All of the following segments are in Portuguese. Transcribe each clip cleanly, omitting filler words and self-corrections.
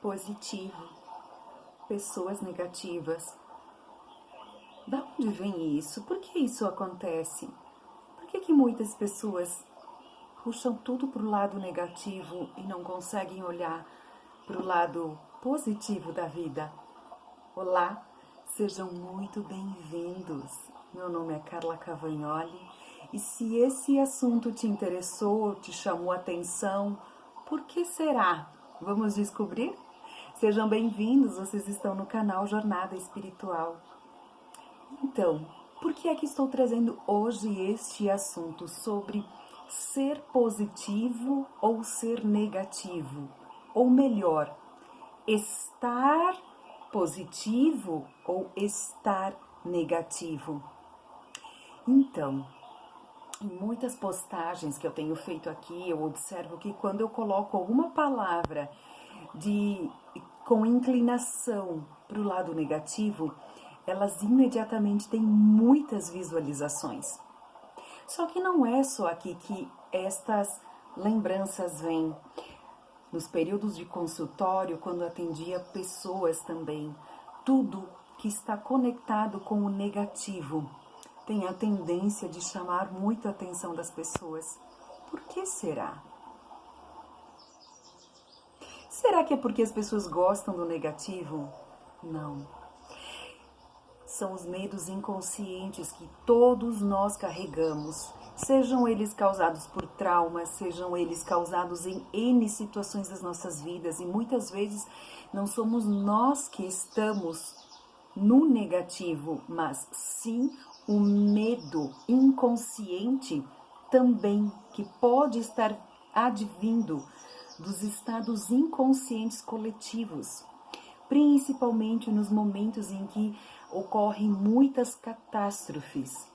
positivo, pessoas negativas. Da onde vem isso? Por que isso acontece? Por que muitas pessoas puxam tudo para o lado negativo e não conseguem olhar para o lado positivo da vida? Olá, sejam muito bem-vindos. Meu nome é Carla Cavagnoli e se esse assunto te interessou, te chamou a atenção, por que será? Vamos descobrir? Sejam bem-vindos, vocês estão no canal Jornada Espiritual. Então, por que é que estou trazendo hoje este assunto sobre ser positivo ou ser negativo? Ou melhor, estar positivo ou estar negativo? Então, em muitas postagens que eu tenho feito aqui, eu observo que quando eu coloco alguma palavra com inclinação para o lado negativo, elas imediatamente têm muitas visualizações. Só que não é só aqui que estas lembranças vêm. Nos períodos de consultório, quando atendia pessoas também, tudo que está conectado com o negativo tem a tendência de chamar muito a atenção das pessoas. Por que será? Será que é porque as pessoas gostam do negativo? Não. São os medos inconscientes que todos nós carregamos, sejam eles causados por traumas, sejam eles causados em N situações das nossas vidas, e muitas vezes não somos nós que estamos no negativo, mas sim o medo inconsciente também, que pode estar advindo dos estados inconscientes coletivos, principalmente nos momentos em que ocorrem muitas catástrofes.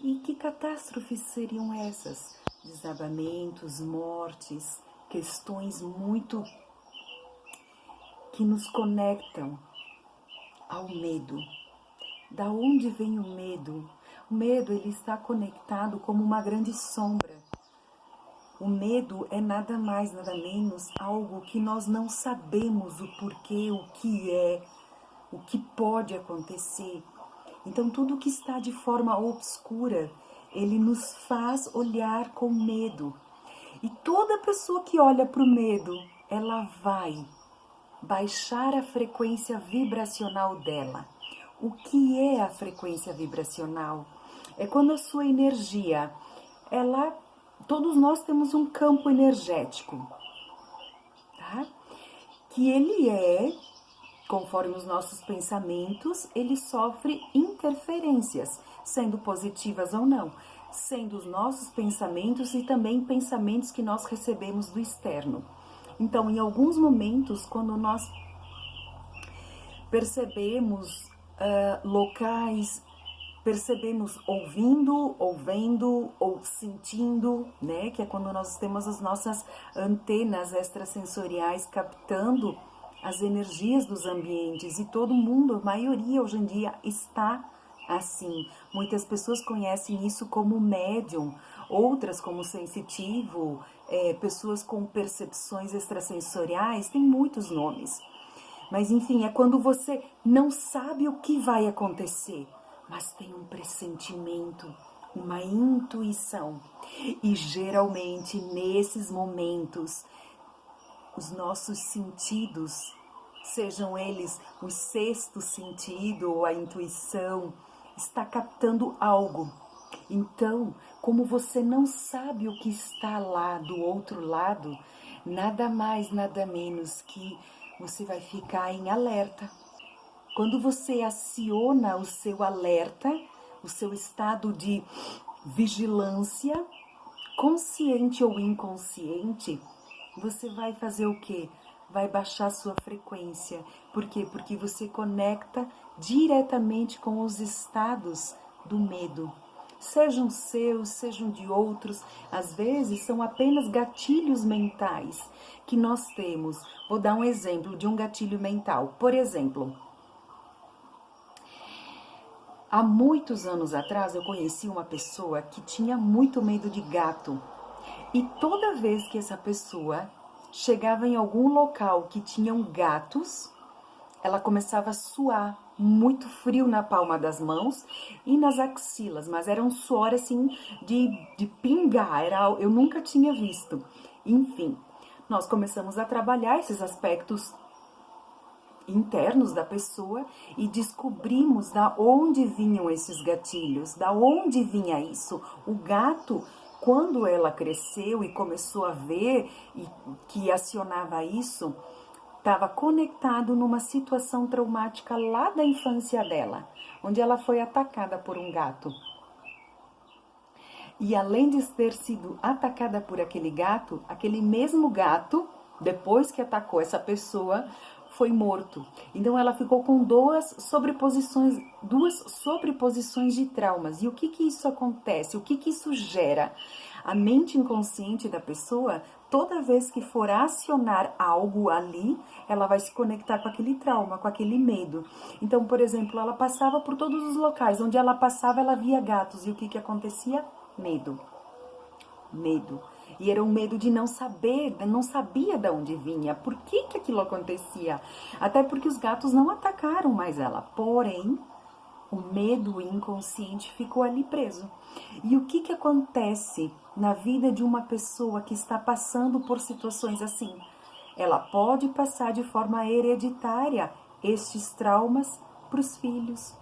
E que catástrofes seriam essas? Desabamentos, mortes, questões muito que nos conectam ao medo. Da onde vem o medo? O medo, ele está conectado como uma grande sombra. O medo é nada mais, nada menos algo que nós não sabemos o porquê, o que é, o que pode acontecer. Então, tudo que está de forma obscura, ele nos faz olhar com medo. E toda pessoa que olha para o medo, ela vai baixar a frequência vibracional dela. O que é a frequência vibracional? É quando a sua energia, todos nós temos um campo energético, tá? Que ele conforme os nossos pensamentos, ele sofre interferências, sendo positivas ou não, sendo os nossos pensamentos e também pensamentos que nós recebemos do externo. Então, em alguns momentos, quando nós percebemos locais, percebemos ouvindo, ou vendo, ou sentindo, né? Que é quando nós temos as nossas antenas extrasensoriais captando as energias dos ambientes, e todo mundo, a maioria hoje em dia está assim. Muitas pessoas conhecem isso como médium, outras como sensitivo, pessoas com percepções extrasensoriais, tem muitos nomes. Mas enfim, é quando você não sabe o que vai acontecer, mas tem um pressentimento, uma intuição. E geralmente nesses momentos, os nossos sentidos, sejam eles o sexto sentido ou a intuição, está captando algo. Então, como você não sabe o que está lá do outro lado, nada mais, nada menos que você vai ficar em alerta. Quando você aciona o seu alerta, o seu estado de vigilância, consciente ou inconsciente, você vai fazer o quê? Vai baixar sua frequência. Por quê? Porque você conecta diretamente com os estados do medo. Sejam seus, sejam de outros, às vezes são apenas gatilhos mentais que nós temos. Vou dar um exemplo de um gatilho mental. Por exemplo, há muitos anos atrás eu conheci uma pessoa que tinha muito medo de gato. E toda vez que essa pessoa chegava em algum local que tinham gatos, ela começava a suar, muito frio na palma das mãos e nas axilas, mas era um suor assim de pingar, eu nunca tinha visto. Enfim, nós começamos a trabalhar esses aspectos internos da pessoa e descobrimos da onde vinham esses gatilhos, da onde vinha isso. O gato, quando ela cresceu e começou a ver que acionava isso, estava conectado numa situação traumática lá da infância dela, onde ela foi atacada por um gato. E além de ter sido atacada por aquele gato, aquele mesmo gato, depois que atacou essa pessoa, foi morto. Então ela ficou com duas sobreposições de traumas. E o que isso acontece? O que isso gera? A mente inconsciente da pessoa, toda vez que for acionar algo ali, ela vai se conectar com aquele trauma, com aquele medo. Então, por exemplo, ela passava por todos os locais. Onde ela passava, ela via gatos. E o que acontecia? Medo. Medo. E era um medo de não saber, não sabia de onde vinha, por que aquilo acontecia. Até porque os gatos não atacaram mais ela. Porém, o medo inconsciente ficou ali preso. E o que acontece na vida de uma pessoa que está passando por situações assim? Ela pode passar de forma hereditária estes traumas para os filhos,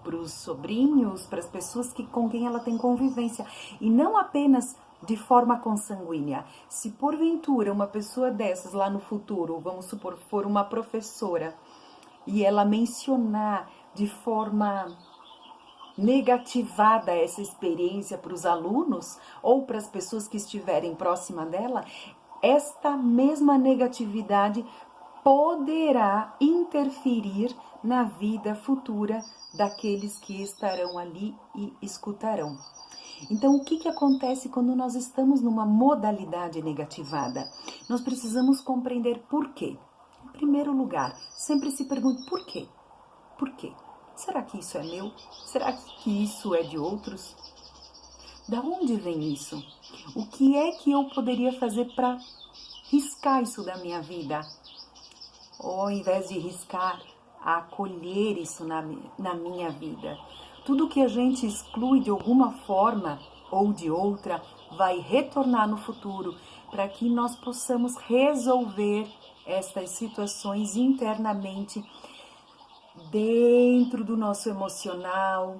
para os sobrinhos, para as pessoas com quem ela tem convivência. E não apenas de forma consanguínea. Se porventura uma pessoa dessas lá no futuro, vamos supor, for uma professora, e ela mencionar de forma negativada essa experiência para os alunos ou para as pessoas que estiverem próxima dela, esta mesma negatividade poderá interferir na vida futura daqueles que estarão ali e escutarão. Então, o que acontece quando nós estamos numa modalidade negativada? Nós precisamos compreender por quê. Em primeiro lugar, sempre se pergunte por quê? Por quê? Será que isso é meu? Será que isso é de outros? Da onde vem isso? O que é que eu poderia fazer para riscar isso da minha vida? Ou ao invés de riscar, acolher isso na minha vida. Tudo que a gente exclui de alguma forma ou de outra vai retornar no futuro para que nós possamos resolver estas situações internamente dentro do nosso emocional,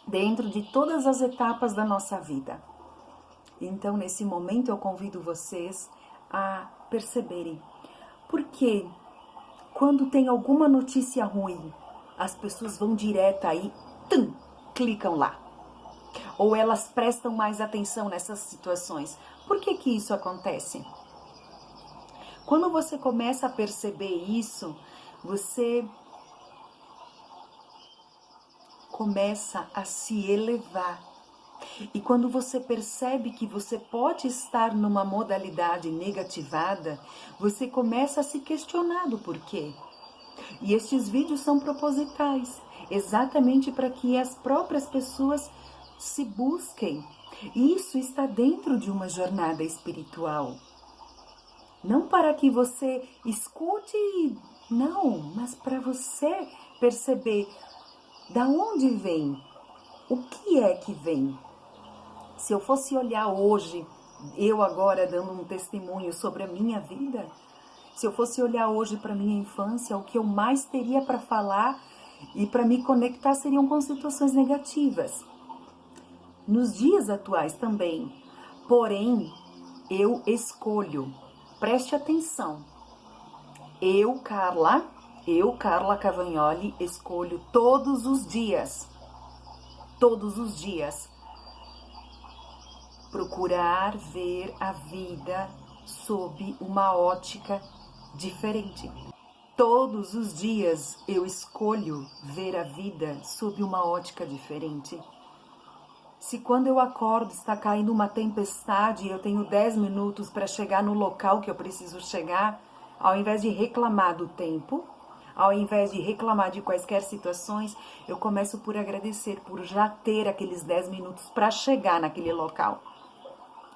dentro de todas as etapas da nossa vida. Então, nesse momento, eu convido vocês a perceberem por que quando tem alguma notícia ruim, as pessoas vão direto aí, clicam lá. Ou elas prestam mais atenção nessas situações. Por que isso acontece? Quando você começa a perceber isso, você começa a se elevar. E quando você percebe que você pode estar numa modalidade negativada, você começa a se questionar do porquê. E estes vídeos são propositais, exatamente para que as próprias pessoas se busquem. Isso está dentro de uma jornada espiritual. Não para que você escute, não, mas para você perceber da onde vem, o que é que vem. Se eu fosse olhar hoje, eu agora dando um testemunho sobre a minha vida, se eu fosse olhar hoje para minha infância, o que eu mais teria para falar e para me conectar seriam com situações negativas. Nos dias atuais também. Porém, eu escolho, preste atenção, eu, Carla Cavagnoli, escolho todos os dias, procurar ver a vida sob uma ótica diferente. Todos os dias eu escolho ver a vida sob uma ótica diferente. Se quando eu acordo está caindo uma tempestade e eu tenho 10 minutos para chegar no local que eu preciso chegar, ao invés de reclamar do tempo, ao invés de reclamar de quaisquer situações, eu começo por agradecer por já ter aqueles 10 minutos para chegar naquele local.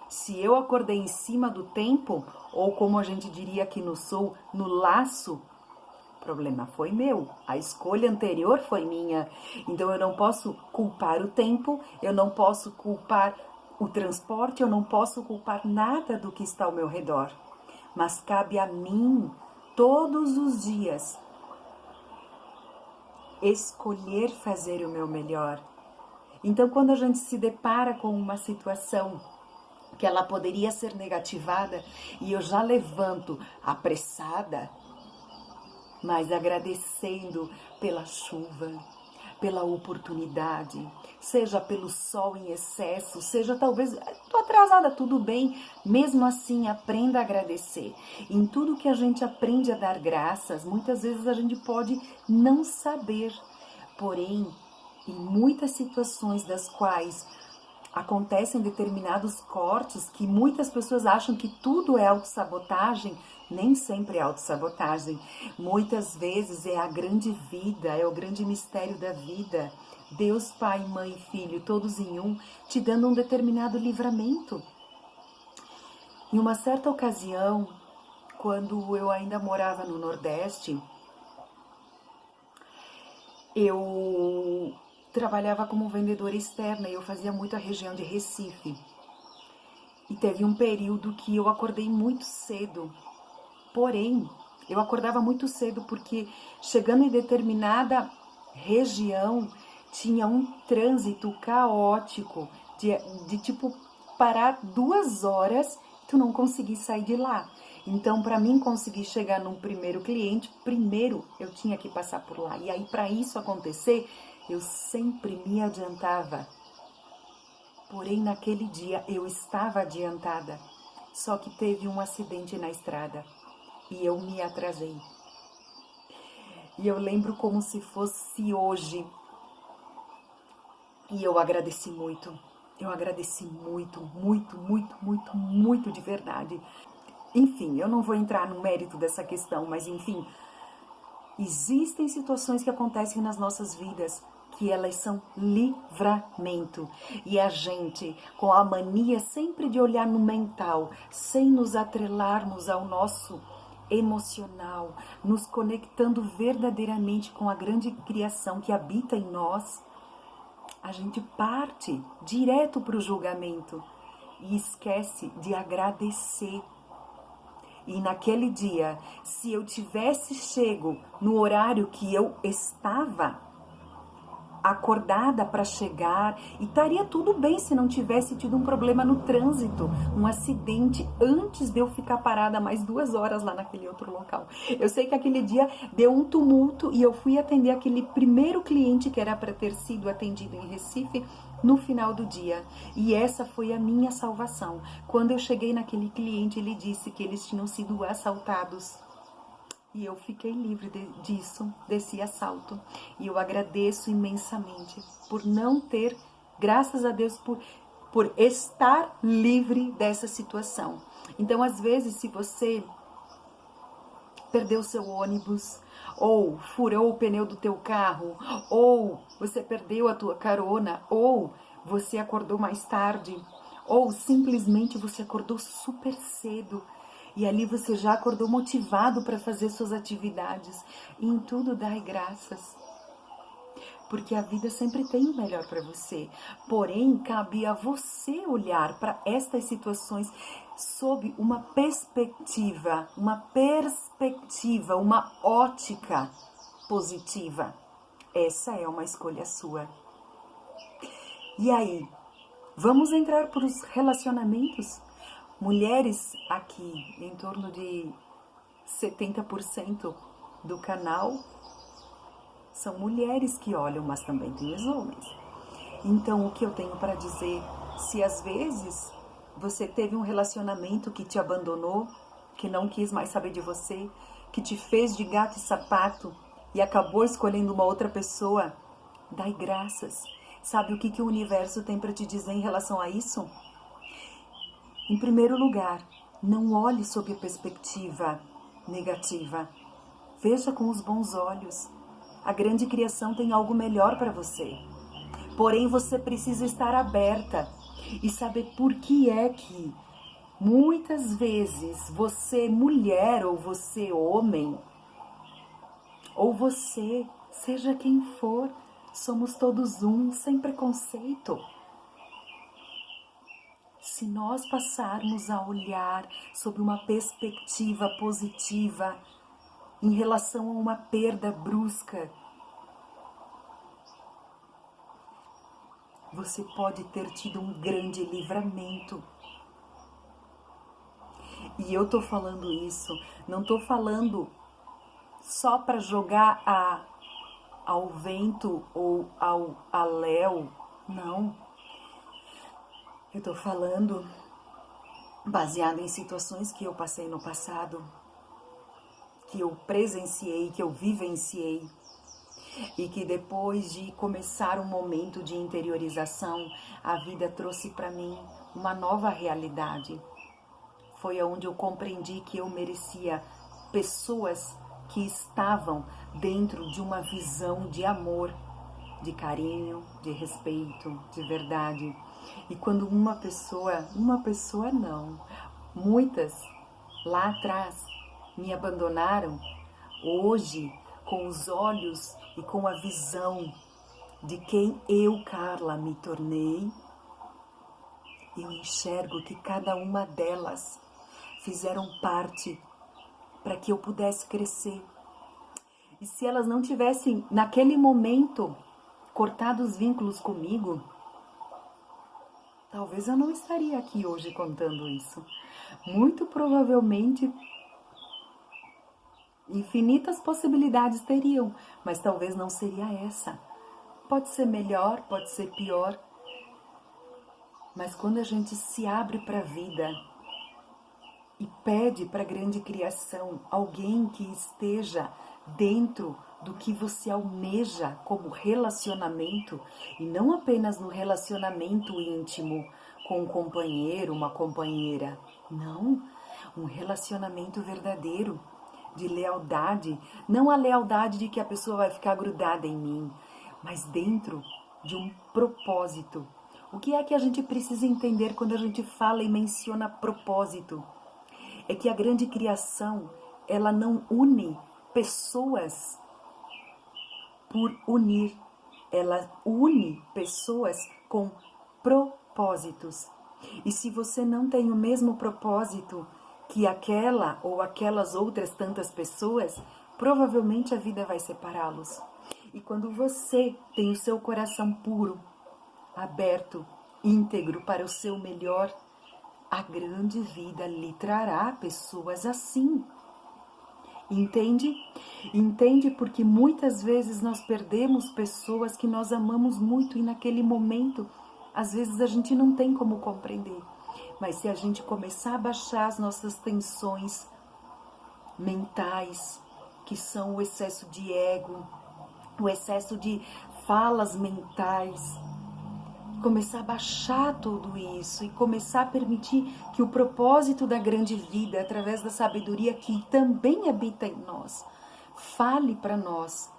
Se eu acordei em cima do tempo, ou como a gente diria aqui no sul, no laço, o problema foi meu. A escolha anterior foi minha. Então eu não posso culpar o tempo, eu não posso culpar o transporte, eu não posso culpar nada do que está ao meu redor. Mas cabe a mim, todos os dias, escolher fazer o meu melhor. Então, quando a gente se depara com uma situação que ela poderia ser negativada, e eu já levanto apressada, mas agradecendo pela chuva, pela oportunidade, seja pelo sol em excesso, seja talvez, estou atrasada, tudo bem, mesmo assim aprenda a agradecer. Em tudo que a gente aprende a dar graças, muitas vezes a gente pode não saber, porém, em muitas situações das quais acontecem determinados cortes que muitas pessoas acham que tudo é autossabotagem, nem sempre é autossabotagem. Muitas vezes é a grande vida, é o grande mistério da vida. Deus, Pai, Mãe e Filho, todos em um, te dando um determinado livramento. Em uma certa ocasião, quando eu ainda morava no Nordeste, eu trabalhava como vendedora externa e eu fazia muito a região de Recife. E teve um período que eu acordei muito cedo. Porém, eu acordava muito cedo porque chegando em determinada região tinha um trânsito caótico de tipo parar 2 horas e tu não conseguir sair de lá. Então, para mim conseguir chegar num primeiro cliente, primeiro eu tinha que passar por lá. E aí, para isso acontecer, eu sempre me adiantava. Porém, naquele dia eu estava adiantada. Só que teve um acidente na estrada e eu me atrasei. E eu lembro como se fosse hoje. E eu agradeci muito. Eu agradeci muito, muito, muito, muito, muito de verdade. Enfim, eu não vou entrar no mérito dessa questão, mas enfim, existem situações que acontecem nas nossas vidas que elas são livramento. E a gente, com a mania sempre de olhar no mental, sem nos atrelarmos ao nosso emocional, nos conectando verdadeiramente com a grande criação que habita em nós, a gente parte direto para o julgamento e esquece de agradecer. E naquele dia, se eu tivesse chego no horário que eu estava acordada para chegar, e estaria tudo bem se não tivesse tido um problema no trânsito, um acidente, antes de eu ficar parada mais 2 horas lá naquele outro local. Eu sei que aquele dia deu um tumulto e eu fui atender aquele primeiro cliente que era para ter sido atendido em Recife no final do dia. E essa foi a minha salvação. Quando eu cheguei naquele cliente, ele disse que eles tinham sido assaltados. E eu fiquei livre disso, desse assalto. E eu agradeço imensamente por não ter, graças a Deus, por estar livre dessa situação. Então, às vezes, se você perdeu seu ônibus, ou furou o pneu do teu carro, ou você perdeu a tua carona, ou você acordou mais tarde, ou simplesmente você acordou super cedo, e ali você já acordou motivado para fazer suas atividades. E em tudo dai graças. Porque a vida sempre tem o melhor para você. Porém, cabe a você olhar para estas situações sob uma perspectiva, uma ótica positiva. Essa é uma escolha sua. E aí, vamos entrar para os relacionamentos? Mulheres aqui, em torno de 70% do canal, são mulheres que olham, mas também tem os homens. Então, o que eu tenho para dizer, se às vezes você teve um relacionamento que te abandonou, que não quis mais saber de você, que te fez de gato e sapato e acabou escolhendo uma outra pessoa, dai graças. Sabe o que o universo tem para te dizer em relação a isso? Em primeiro lugar, não olhe sob a perspectiva negativa. Veja com os bons olhos. A grande criação tem algo melhor para você. Porém, você precisa estar aberta. e saber por que é que muitas vezes você mulher ou você homem, ou você, seja quem for, somos todos um, sem preconceito. Se nós passarmos a olhar sob uma perspectiva positiva em relação a uma perda brusca, você pode ter tido um grande livramento. E eu tô falando isso, não tô falando só para jogar ao vento ou a léu, não. Eu tô falando baseado em situações que eu passei no passado, que eu presenciei, que eu vivenciei, e que depois de começar um momento de interiorização, a vida trouxe para mim uma nova realidade. Foi onde eu compreendi que eu merecia pessoas que estavam dentro de uma visão de amor, de carinho, de respeito, de verdade. E quando uma pessoa não, muitas lá atrás me abandonaram, hoje, com os olhos e com a visão de quem eu, Carla, me tornei, eu enxergo que cada uma delas fizeram parte para que eu pudesse crescer. E se elas não tivessem, naquele momento, cortado os vínculos comigo, talvez eu não estaria aqui hoje contando isso. Muito provavelmente, infinitas possibilidades teriam, mas talvez não seria essa. Pode ser melhor, pode ser pior, mas quando a gente se abre para a vida e pede para a grande criação alguém que esteja dentro do que você almeja como relacionamento, e não apenas no relacionamento íntimo com um companheiro, uma companheira, não, um relacionamento verdadeiro, de lealdade, não a lealdade de que a pessoa vai ficar grudada em mim, mas dentro de um propósito. O que é que a gente precisa entender quando a gente fala e menciona propósito? É que a grande criação, ela não une pessoas por unir, ela une pessoas com propósitos. E se você não tem o mesmo propósito que aquela ou aquelas outras tantas pessoas, provavelmente a vida vai separá-los. E quando você tem o seu coração puro, aberto, íntegro para o seu melhor, a grande vida lhe trará pessoas assim. Entende? Entende porque muitas vezes nós perdemos pessoas que nós amamos muito e naquele momento, às vezes a gente não tem como compreender. Mas se a gente começar a baixar as nossas tensões mentais, que são o excesso de ego, o excesso de falas mentais, começar a baixar tudo isso e começar a permitir que o propósito da grande vida, através da sabedoria que também habita em nós, fale para nós,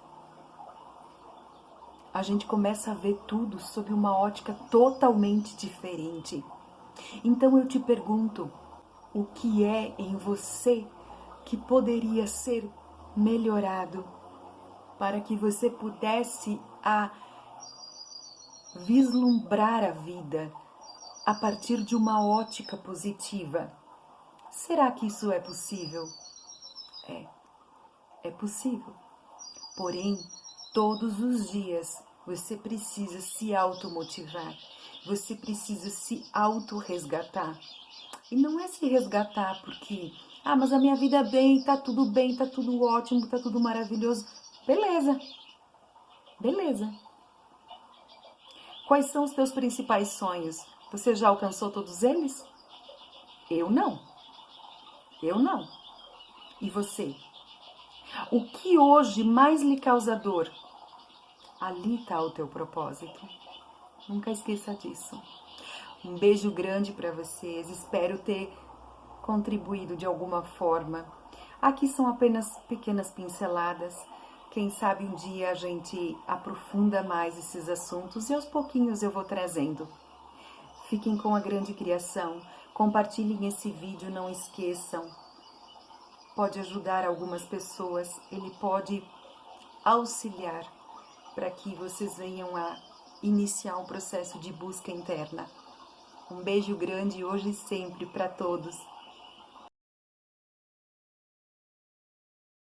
a gente começa a ver tudo sob uma ótica totalmente diferente. Então eu te pergunto, o que é em você que poderia ser melhorado para que você pudesse vislumbrar a vida a partir de uma ótica positiva? Será que isso é possível? É possível. Porém, todos os dias você precisa se automotivar, você precisa se autorresgatar. E não é se resgatar porque, mas a minha vida é bem, tá tudo ótimo, tá tudo maravilhoso. Beleza, beleza. Quais são os teus principais sonhos? Você já alcançou todos eles? Eu não. Eu não. E você? O que hoje mais lhe causa dor? Ali está o teu propósito. Nunca esqueça disso. Um beijo grande para vocês. Espero ter contribuído de alguma forma. Aqui são apenas pequenas pinceladas. Quem sabe um dia a gente aprofunda mais esses assuntos e aos pouquinhos eu vou trazendo. Fiquem com a grande criação. Compartilhem esse vídeo, não esqueçam. Pode ajudar algumas pessoas, ele pode auxiliar para que vocês venham a iniciar um processo de busca interna. Um beijo grande hoje e sempre para todos.